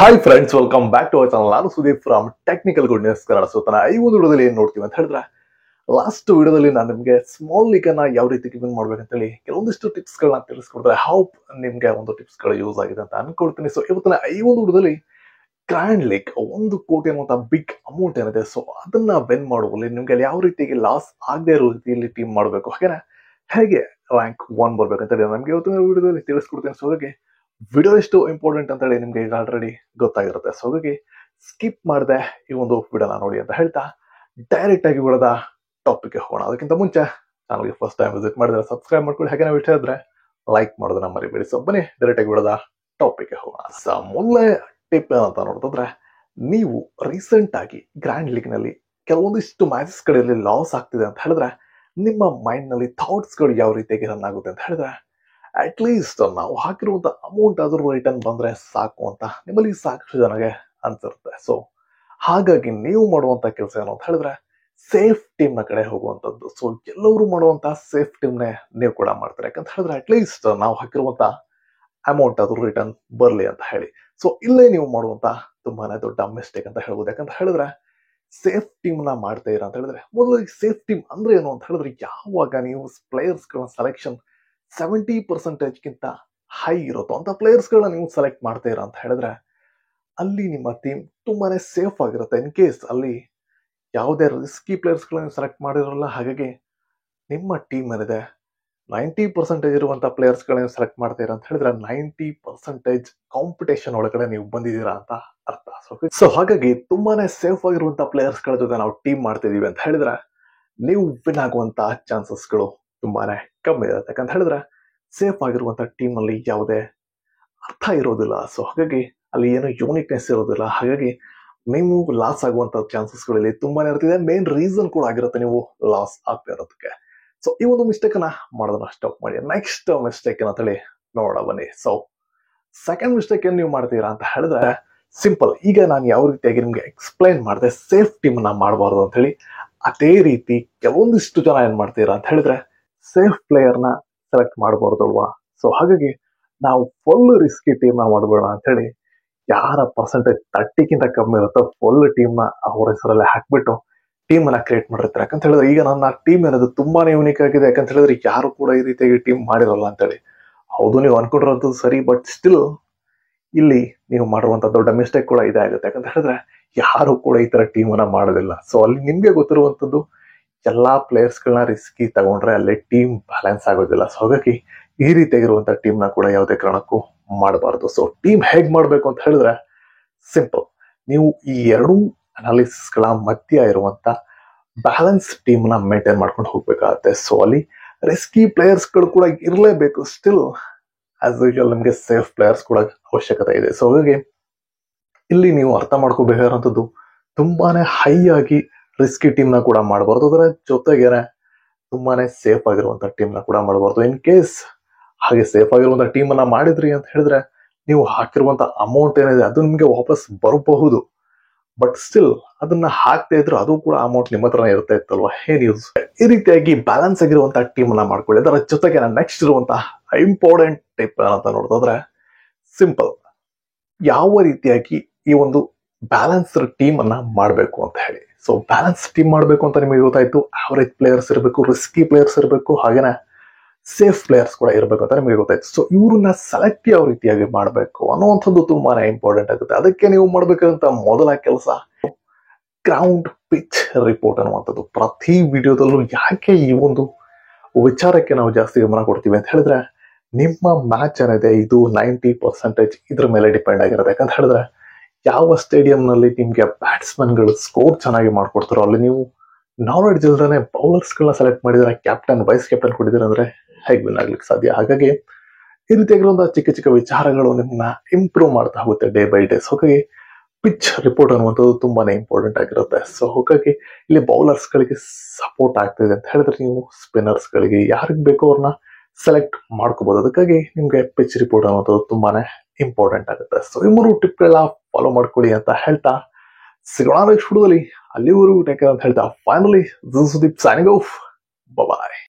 Hi friends, welcome back to our channel. ನಾನು Sudeep from technical goodness Kannada. ಸುತ್ತನ ಈ ಒಂದು ವಿಡಿಯೋದಲ್ಲಿ ಏನ್ ನೋಡ್ತೀವಿ ಅಂತ ಹೇಳಿದ್ರೆ, ಲಾಸ್ಟ್ ವಿಡಿಯೋದಲ್ಲಿ ನಾನು ನಿಮಗೆ ಸ್ಮಾಲ್ ಲೀಗ್ ಅನ್ನ ಯಾವ ರೀತಿ ಗಿವಿಂಗ್ ಮಾಡ್ಬೇಕಂತೇಳಿ ಕೆಲವೊಂದಿಷ್ಟು ಟಿಪ್ಸ್ ಗಳನ್ನ ತಿಳಿಸ್ಕೊಡ್ತಾರೆ. ಹೌಪ್ ನಿಮ್ಗೆ ಒಂದು ಟಿಪ್ಸ್ ಗಳು ಯೂಸ್ ಆಗಿದೆ ಅಂತ ಅನ್ಕೊಳ್ತೀನಿ. ಸೊ ಇವತ್ತಿನ ಈ ಒಂದು ವಿಡಿಯೋದಲ್ಲಿ ಗ್ರ್ಯಾಂಡ್ ಲೀಗ್ 1 ಕೋಟಿ ಅನ್ನುವಂತ ಬಿಗ್ ಅಮೌಂಟ್ ಏನಿದೆ, ಸೊ ಅದನ್ನ ವೆನ್ ಮಾಡುವಲ್ಲಿ ನಿಮ್ಗೆ ಯಾವ ರೀತಿಯಾಗಿ ಲಾಸ್ ಆಗದೆ ಇರೋ ರೀತಿಯಲ್ಲಿ ಟೀಮ್ ಮಾಡಬೇಕು, ಹಾಗೇನೆ ಹೇಗೆ ರ್ಯಾಂಕ್ 1 ಬರ್ಬೇಕಂತ ನಮ್ಗೆ ಇವತ್ತಿನ ವಿಡಿಯೋದಲ್ಲಿ ತಿಳಿಸ್ಕೊಡ್ತೀನಿ. ಸೊ ಹಾಗಾಗಿ ವಿಡಿಯೋ ಎಷ್ಟು ಇಂಪಾರ್ಟೆಂಟ್ ಅಂತ ಹೇಳಿ ನಿಮ್ಗೆ ಈಗ ಆಲ್ರೆಡಿ ಗೊತ್ತಾಗಿರುತ್ತೆ. ಸೊ ಹಾಗಾಗಿ ಸ್ಕಿಪ್ ಮಾಡದೆ ಈ ಒಂದು ವಿಡಿಯೋನ ನೋಡಿ ಅಂತ ಹೇಳ್ತಾ ಡೈರೆಕ್ಟ್ ಆಗಿ ವಿಡಿಯೋದ ಟಾಪಿಕ್ ಹೋಗೋಣ. ಅದಕ್ಕಿಂತ ಮುಂಚೆ ಚಾನಲ್ಗೆ ಫಸ್ಟ್ ಟೈಮ್ ವಿಸಿಟ್ ಮಾಡಿದ್ರೆ ಸಬ್ಸ್ಕ್ರೈಬ್ ಮಾಡ್ಕೊಳ್ಳಿ, ಹಾಗೆ ನಾವು ಇಷ್ಟ ಇದ್ರೆ ಲೈಕ್ ಮಾಡೋದನ್ನ ಮರಿಬೇಡಿ. ಸೊ ಬನ್ನಿ ಡೈರೆಕ್ಟ್ ಆಗಿ ವಿಡಿಯೋದ ಟಾಪಿಕ್ ಹೋಗೋಣ. ಸೊ ಮೊದಲೇ ಟಿಪ್ ಏನಂತ ನೋಡಿದ್ರೆ, ನೀವು ರೀಸೆಂಟ್ ಆಗಿ ಗ್ರ್ಯಾಂಡ್ ಲೀಗ್ ನಲ್ಲಿ ಕೆಲವೊಂದಿಷ್ಟು ಮ್ಯಾಚಸ್ ಗಳಲ್ಲಿ ಲಾಸ್ ಆಗ್ತಿದೆ ಅಂತ ಹೇಳಿದ್ರೆ, ನಿಮ್ಮ ಮೈಂಡ್ ನಲ್ಲಿ ಥಾಟ್ಸ್ ಗಳು ಯಾವ ರೀತಿಯಾಗಿ ರನ್ ಆಗುತ್ತೆ ಅಂತ ಹೇಳಿದ್ರೆ, ಅಟ್ ಲೀಸ್ಟ್ ನಾವು ಹಾಕಿರುವಂತ ಅಮೌಂಟ್ ಆದ್ರೂ ರಿಟರ್ನ್ ಬಂದ್ರೆ ಸಾಕು ಅಂತ ನಿಮ್ಮಲ್ಲಿ ಸಾಕಷ್ಟು ಜನಗೆ ಅನ್ಸಿರುತ್ತೆ. ಸೊ ಹಾಗಾಗಿ ನೀವು ಮಾಡುವಂತ ಕೆಲಸ ಏನು ಅಂತ ಹೇಳಿದ್ರೆ, ಸೇಫ್ ಟೀಮ್ ನ ಕಡೆ ಹೋಗುವಂತದ್ದು. ಸೊ ಎಲ್ಲರೂ ಮಾಡುವಂತ ಸೇಫ್ ಟೀಮ್ ನೇ ನೀವು ಕೂಡ ಮಾಡ್ತಾರೆ. ಯಾಕಂತ ಹೇಳಿದ್ರೆ ಅಟ್ ಲೀಸ್ಟ್ ನಾವು ಹಾಕಿರುವಂತ ಅಮೌಂಟ್ ಆದ್ರೂ ರಿಟರ್ನ್ ಬರ್ಲಿ ಅಂತ ಹೇಳಿ. ಸೊ ಇಲ್ಲೇ ನೀವು ಮಾಡುವಂತ ತುಂಬಾನೇ ದೊಡ್ಡ ಮಿಸ್ಟೇಕ್ ಅಂತ ಹೇಳ್ಬೋದು. ಯಾಕಂತ ಹೇಳಿದ್ರೆ ಸೇಫ್ ಟೀಮ್ ನ ಮಾಡ್ತಾ ಇರ ಅಂತ ಹೇಳಿದ್ರೆ, ಮೊದಲಿಗೆ ಸೇಫ್ ಟೀಮ್ ಅಂದ್ರೆ ಏನು ಅಂತ ಹೇಳಿದ್ರೆ, ಯಾವಾಗ ನೀವು ಪ್ಲೇಯರ್ಸ್ ಗಳ ಸೆಲೆಕ್ಷನ್ 70% ಗಿಂತ ಹೈ ಇರುತ್ತೋ ಅಂತ ಪ್ಲೇಯರ್ಸ್ ಗಳನ್ನ ನೀವು ಸೆಲೆಕ್ಟ್ ಮಾಡ್ತಾ ಇರ ಅಂತ ಹೇಳಿದ್ರೆ, ಅಲ್ಲಿ ನಿಮ್ಮ ಟೀಮ್ ತುಂಬಾನೇ ಸೇಫ್ ಆಗಿರುತ್ತೆ. ಇನ್ ಕೇಸ್ ಅಲ್ಲಿ ಯಾವುದೇ ರಿಸ್ಕಿ ಪ್ಲೇಯರ್ಸ್ ಗಳನ್ನ ಸೆಲೆಕ್ಟ್ ಮಾಡಿರಲ್ಲ, ಹಾಗಾಗಿ ನಿಮ್ಮ ಟೀಮ್ ಏನಿದೆ 90% ಇರುವಂತ ಪ್ಲೇಯರ್ಸ್ ಗಳನ್ನ ಸೆಲೆಕ್ಟ್ ಮಾಡ್ತಾ ಇರ ಅಂತ ಹೇಳಿದ್ರೆ 90% ಕಾಂಪಿಟೇಷನ್ ಒಳಗಡೆ ನೀವು ಬಂದಿದ್ದೀರಾ ಅಂತ ಅರ್ಥ. ಸೊ ಹಾಗಾಗಿ ತುಂಬಾನೇ ಸೇಫ್ ಆಗಿರುವಂತ ಪ್ಲೇಯರ್ಸ್ ಗಳ ಜೊತೆ ನಾವು ಟೀಮ್ ಮಾಡ್ತಿದೀವಿ ಅಂತ ಹೇಳಿದ್ರೆ, ನೀವು ವಿನ್ ಆಗುವಂತ ಚಾನ್ಸಸ್ಗಳು ತುಂಬಾನೇ ಕಮ್ಮಿ ಇರುತ್ತೆ. ಯಾಕಂತ ಹೇಳಿದ್ರೆ ಸೇಫ್ ಆಗಿರುವಂತ ಟೀಮ್ ನಲ್ಲಿ ಯಾವುದೇ ಅರ್ಥ ಇರೋದಿಲ್ಲ. ಸೊ ಹಾಗಾಗಿ ಅಲ್ಲಿ ಏನು ಯೂನಿಕ್ನೆಸ್ ಇರೋದಿಲ್ಲ. ಹಾಗಾಗಿ ನೀವು ಲಾಸ್ ಆಗುವಂತ ಚಾನ್ಸಸ್ಗಳಲ್ಲಿ ತುಂಬಾನೇ ಇರ್ತಿದೆ. ಮೇನ್ ರೀಸನ್ ಕೂಡ ಆಗಿರುತ್ತೆ ನೀವು ಲಾಸ್ ಆಗ್ತಾ ಇರೋದಕ್ಕೆ. ಸೊ ಈ ಒಂದು ಮಿಸ್ಟೇಕ್ ಅನ್ನ ಮಾಡೋದನ್ನ ಸ್ಟಾಪ್ ಮಾಡಿ. ನೆಕ್ಸ್ಟ್ ಮಿಸ್ಟೇಕ್ ಏನಂತ ಹೇಳಿ ನೋಡೋಣ ಬನ್ನಿ. ಸೊ ಸೆಕೆಂಡ್ ಮಿಸ್ಟೇಕ್ ಏನ್ ನೀವು ಮಾಡ್ತೀರಾ ಅಂತ ಹೇಳಿದ್ರೆ, ಸಿಂಪಲ್. ಈಗ ನಾನು ಯಾವ ರೀತಿಯಾಗಿ ನಿಮ್ಗೆ ಎಕ್ಸ್ಪ್ಲೈನ್ ಮಾಡಿದೆ ಸೇಫ್ ಟೀಮ್ ಅನ್ನ ಮಾಡಬಾರ್ದು ಅಂತ ಹೇಳಿ, ಅದೇ ರೀತಿ ಕೆಲವೊಂದಿಷ್ಟು ಜನ ಏನ್ ಮಾಡ್ತೀರಾ ಅಂತ ಹೇಳಿದ್ರೆ, ಸೇಫ್ ಪ್ಲೇಯರ್ ನ ಸೆಲೆಕ್ಟ್ ಮಾಡಬಾರ್ದಲ್ವಾ. ಸೊ ಹಾಗಾಗಿ ನಾವು ಫುಲ್ ರಿಸ್ಕಿ ಟೀಮ್ ನ ಮಾಡಬೇಡ ಅಂತ ಹೇಳಿ, ಯಾರ ಪರ್ಸೆಂಟೇಜ್ 30ಗಿಂತ ಕಮ್ಮಿ ಇರುತ್ತೋ ಫುಲ್ ಟೀಮ್ ನ ಅವ್ರ ಹೆಸರಲ್ಲೇ ಹಾಕ್ಬಿಟ್ಟು ಟೀಮ್ ಅನ್ನ ಕ್ರಿಯೇಟ್ ಮಾಡಿರ್ತಾರೆ. ಯಾಕಂತ ಹೇಳಿದ್ರೆ ಈಗ ನನ್ನ ಟೀಮ್ ಏನದು ತುಂಬಾನೇ ಯೂನಿಕ್ ಆಗಿದೆ. ಯಾಕಂತ ಹೇಳಿದ್ರೆ ಯಾರು ಕೂಡ ಈ ರೀತಿಯಾಗಿ ಟೀಮ್ ಮಾಡಿರಲ್ಲ ಅಂತ ಹೇಳಿ. ಹೌದು, ನೀವು ಅನ್ಕೊಂಡಿರೋದು ಸರಿ, ಬಟ್ ಸ್ಟಿಲ್ ಇಲ್ಲಿ ನೀವು ಮಾಡುವಂತ ದೊಡ್ಡ ಮಿಸ್ಟೇಕ್ ಕೂಡ ಇದೇ ಆಗುತ್ತೆ. ಯಾಕಂತ ಹೇಳಿದ್ರೆ ಯಾರು ಕೂಡ ಈ ತರ ಟೀಮ್ ಅನ್ನ ಮಾಡೋದಿಲ್ಲ. ಸೊ ಅಲ್ಲಿ ನಿಮ್ಗೆ ಗೊತ್ತಿರುವಂತದ್ದು, ಎಲ್ಲಾ ಪ್ಲೇಯರ್ಸ್ ಗಳನ್ನ ರಿಸ್ಕಿ ತಗೊಂಡ್ರೆ ಅಲ್ಲಿ ಟೀಮ್ ಬ್ಯಾಲೆನ್ಸ್ ಆಗೋದಿಲ್ಲ. ಸೊ ಹಾಗಾಗಿ ಈ ರೀತಿಯಾಗಿರುವಂತ ಟೀಮ್ ನ ಕೂಡ ಯಾವುದೇ ಕಾರಣಕ್ಕೂ ಮಾಡಬಾರ್ದು. ಸೊ ಟೀಮ್ ಹೇಗ್ ಮಾಡ್ಬೇಕು ಅಂತ ಹೇಳಿದ್ರೆ, ಸಿಂಪಲ್. ನೀವು ಈ ಎರಡೂ ಅನಾಲಿಸಿಸ್ ಗಳ ಮಧ್ಯ ಇರುವಂತ ಬ್ಯಾಲೆನ್ಸ್ ಟೀಮ್ ನ ಮೇಂಟೈನ್ ಮಾಡ್ಕೊಂಡು ಹೋಗ್ಬೇಕಾಗತ್ತೆ. ಸೊ ಅಲ್ಲಿ ರಿಸ್ಕಿ ಪ್ಲೇಯರ್ಸ್ ಗಳು ಕೂಡ ಇರಲೇಬೇಕು. ಸ್ಟಿಲ್ ಆಸ್ ಯೂಶುವಲ್ ನಿಮ್ಗೆ ಸೇಫ್ ಪ್ಲೇಯರ್ಸ್ ಕೂಡ ಅವಶ್ಯಕತೆ ಇದೆ. ಸೊ ಹಾಗಾಗಿ ಇಲ್ಲಿ ನೀವು ಅರ್ಥ ಮಾಡ್ಕೋಬೇಕಾದಂಥದ್ದು, ತುಂಬಾನೇ ಹೈ ಆಗಿ ರಿಸ್ಕಿ ಟೀಮ್ ನ ಕೂಡ ಮಾಡಬಾರ್ದು, ಅದರ ಜೊತೆಗೆ ತುಂಬಾನೇ ಸೇಫ್ ಆಗಿರುವಂತ ಟೀಮ್ ನ ಕೂಡ ಮಾಡಬಾರ್ದು. ಇನ್ ಕೇಸ್ ಹಾಗೆ ಸೇಫ್ ಆಗಿರುವಂತ ಟೀಮ್ ಅನ್ನ ಮಾಡಿದ್ರಿ ಅಂತ ಹೇಳಿದ್ರೆ, ನೀವು ಹಾಕಿರುವಂತ ಅಮೌಂಟ್ ಏನಿದೆ ಅದು ನಿಮ್ಗೆ ವಾಪಸ್ ಬರಬಹುದು. ಬಟ್ ಸ್ಟಿಲ್ ಅದನ್ನ ಹಾಕ್ತಾ ಇದ್ರು ಅದು ಕೂಡ ಅಮೌಂಟ್ ನಿಮ್ಮ ಹತ್ರ ಇರ್ತಾ ಇತ್ತಲ್ವಾ, ಏನ್ ಯೂಸ್? ಈ ರೀತಿಯಾಗಿ ಬ್ಯಾಲೆನ್ಸ್ ಆಗಿರುವಂತ ಟೀಮ್ ಅನ್ನ ಮಾಡ್ಕೊಳ್ಳಿ. ಅದರ ಜೊತೆಗೆ ನೆಕ್ಸ್ಟ್ ಇರುವಂತಹ ಇಂಪಾರ್ಟೆಂಟ್ ಟಿಪ್ ಅಂತ ನೋಡಿದ್ರೆ, ಸಿಂಪಲ್. ಯಾವ ರೀತಿಯಾಗಿ ಈ ಒಂದು ಬ್ಯಾಲೆನ್ಸ್ ಟೀಮ್ ಅನ್ನ ಮಾಡಬೇಕು ಅಂತ ಹೇಳಿ. ಸೊ ಬ್ಯಾಲೆನ್ಸ್ ಟೀಮ್ ಮಾಡಬೇಕು ಅಂತ ನಿಮಗೆ ಗೊತ್ತಾಯ್ತು. ಅವರೇಜ್ ಪ್ಲೇಯರ್ಸ್ ಇರಬೇಕು, ರಿಸ್ಕಿ ಪ್ಲೇಯರ್ಸ್ ಇರಬೇಕು, ಹಾಗೇನೆ ಸೇಫ್ ಪ್ಲೇಯರ್ಸ್ ಕೂಡ ಇರಬೇಕು ಅಂತ ನಿಮಗೆ ಗೊತ್ತಾಯ್ತು. ಸೊ ಇವ್ರನ್ನ ಸೆಲೆಕ್ಟ್ ಯಾವ ರೀತಿಯಾಗಿ ಮಾಡಬೇಕು ಅನ್ನುವಂಥದ್ದು ತುಂಬಾನೇ ಇಂಪಾರ್ಟೆಂಟ್ ಆಗುತ್ತೆ. ಅದಕ್ಕೆ ನೀವು ಮಾಡಬೇಕಾದಂತ ಮೊದಲ ಕೆಲಸ ಗ್ರೌಂಡ್ ಪಿಚ್ ರಿಪೋರ್ಟ್ ಅನ್ನುವಂಥದ್ದು. ಪ್ರತಿ ವಿಡಿಯೋದಲ್ಲೂ ಯಾಕೆ ಈ ಒಂದು ವಿಚಾರಕ್ಕೆ ನಾವು ಜಾಸ್ತಿ ಗಮನ ಕೊಡ್ತೀವಿ ಅಂತ ಹೇಳಿದ್ರೆ, ನಿಮ್ಮ ಮ್ಯಾಚ್ ಏನಿದೆ ಇದು 90% ಇದ್ರ ಮೇಲೆ ಡಿಪೆಂಡ್ ಆಗಿರುತ್ತೆ. ಯಾಕಂತ ಹೇಳಿದ್ರೆ ಯಾವ ಸ್ಟೇಡಿಯಂ ನಲ್ಲಿ ನಿಮ್ಗೆ ಬ್ಯಾಟ್ಸ್ಮನ್ ಗಳು ಸ್ಕೋರ್ ಚೆನ್ನಾಗಿ ಮಾಡ್ಕೊಡ್ತಾರೋ ಅಲ್ಲಿ ನೀವು ನಾಲೆಡ್ಜ್ ಇಲ್ದೇ ಬೌಲರ್ಸ್ ಗಳನ್ನ ಸೆಲೆಕ್ಟ್ ಮಾಡಿದ್ರೆ, ಕ್ಯಾಪ್ಟನ್ ವೈಸ್ ಕ್ಯಾಪ್ಟನ್ ಕೊಟ್ಟಿದ್ರೆ ಅಂದ್ರೆ ಹೇಗೆ ವಿನ್ ಆಗ್ಲಿಕ್ಕೆ ಸಾಧ್ಯ? ಹಾಗಾಗಿ ಈ ರೀತಿಯಾಗಿರುವಂತಹ ಚಿಕ್ಕ ಚಿಕ್ಕ ವಿಚಾರಗಳು ನಿಮ್ಮನ್ನ ಇಂಪ್ರೂವ್ ಮಾಡ್ತಾ ಹೋಗುತ್ತೆ ಡೇ ಬೈ ಡೇ. ಸೊ ಹಾಗಾಗಿ ಪಿಚ್ ರಿಪೋರ್ಟ್ ಅನ್ನುವಂಥದ್ದು ತುಂಬಾನೇ ಇಂಪಾರ್ಟೆಂಟ್ ಆಗಿರುತ್ತೆ. ಸೊ ಹಾಗಾಗಿ ಇಲ್ಲಿ ಬೌಲರ್ಸ್ ಗಳಿಗೆ ಸಪೋರ್ಟ್ ಆಗ್ತಿದೆ ಅಂತ ಹೇಳಿದ್ರೆ, ನೀವು ಸ್ಪಿನ್ನರ್ಸ್ ಗಳಿಗೆ ಯಾರಿಗೆ ಬೇಕೋ ಅವ್ರನ್ನ ಸೆಲೆಕ್ಟ್ ಮಾಡ್ಕೋಬಹುದು. ಅದಕ್ಕಾಗಿ ನಿಮ್ಗೆ ಪಿಚ್ ರಿಪೋರ್ಟ್ ಅನ್ನೋದು ತುಂಬಾನೇ ಇಂಪಾರ್ಟೆಂಟ್ ಆಗುತ್ತೆ. ಸೊ ಈ 3 ಟಿಪ್ಗಳನ್ನ ಫಾಲೋ ಮಾಡ್ಕೊಳ್ಳಿ ಅಂತ ಹೇಳ್ತಾ ಸಿಗೋಣ ನೆಕ್ಸ್ಟ್ ವಿಡಿಯೋದಲ್ಲಿ. ಅಲ್ಲಿವರೆಗೂ ಟೇಕ್ ಕೇರ್ ಅಂತ ಹೇಳ್ತಾ finally this Sudeep signing off. Bye.